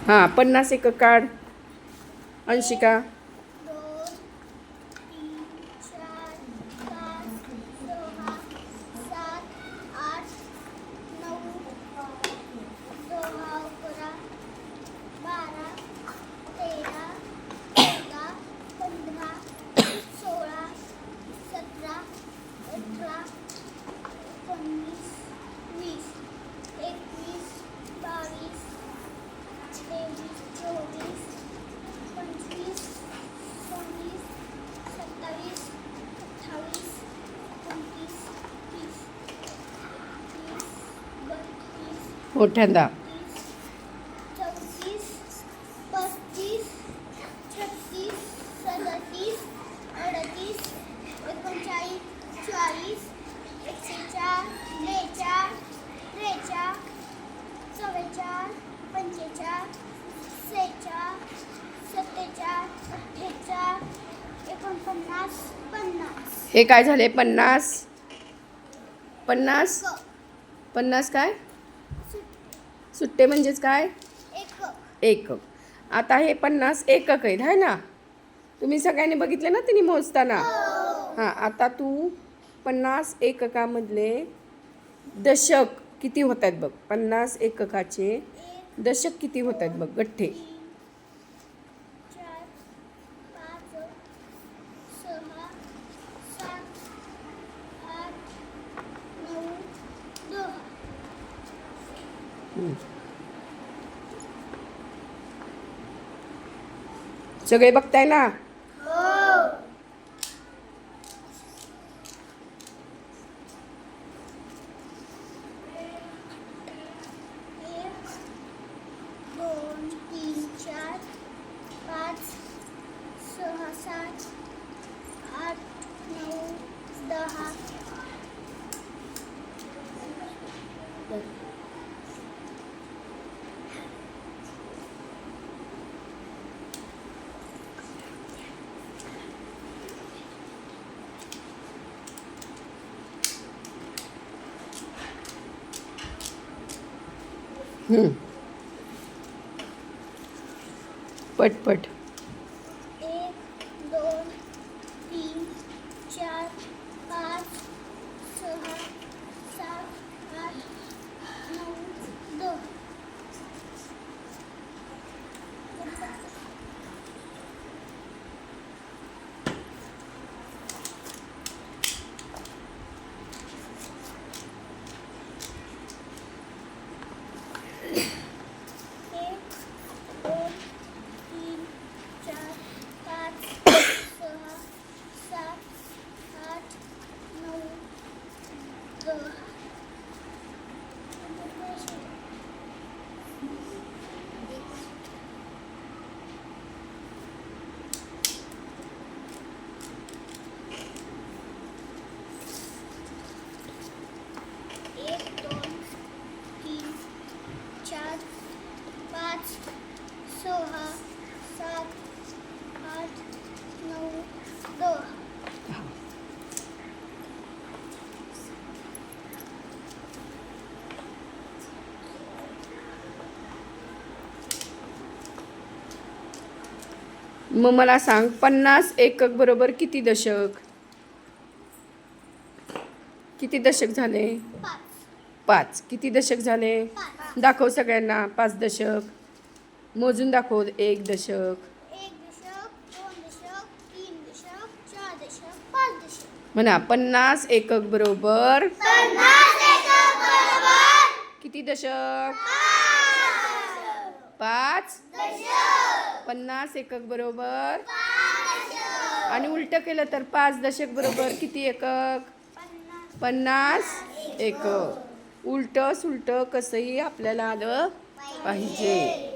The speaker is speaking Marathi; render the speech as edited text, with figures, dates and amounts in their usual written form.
हां 50 एकक काढ अंशिका. 2, 3, 4, 5, 6, 7, 8, 9, 10, 11, 12, 13, 14, 15, 16, 17, 18, 19, 20, 21, 22, 23, 24, 25, 26, 27, 28, 29, 30, 32, मोठ्यांदा 34, 35, 36, 37, 38, 39, 40, 41, 42, 43, 44, 45, 46, 47, 48, 49, 50. हे काय झाले 50 50 50 काय सुट्टे म्हणजेच काय एक एकक. आता हे 50 एकक आहेत है ना. तुम्ही सगळ्यांनी बघितले ना तिने मोजताना. हां आता तू 50 एककामधले दशक किती होत आहेत बघ. 50 एककाचे दशक किती होत आहेत बघ गठ्ठे. 4, 5, 6, 7, 8, 9, 10. सगळे बघताय ना. एक, 2, 3, 4, 5, 6, 7, 8, 9, 10. पटपट 1, 2, 3, 4, 5, 6, 7, 8, 9, 10. एक, 2, 3, 4, 5, 6, 7, 8, 9, 10. एक, 2, 3, 4, 5, 6, 7, 8, 9, 10. मग मला सांग 50 एकक बरोबर किती दशक. किती दशक झाले 5, 5. किती दशक झाले 5. दाखव सगळ्यांना 5 दशक मोजून दाखव. 1 दशक 1 दशक, 2 दशक, 3 दशक, 4 दशक, 5 दशक. म्हणा 50 एकक बरोबर 50 एकक बरोबर किती दशक 5 दशक. 50 एकक बरोबर 5 दशक. आणि उलट केलं तर 5 दशक बरोबर किती एकक 50 एकक. उलट सुलट कसंही आपल्याला आलं पाहिजे.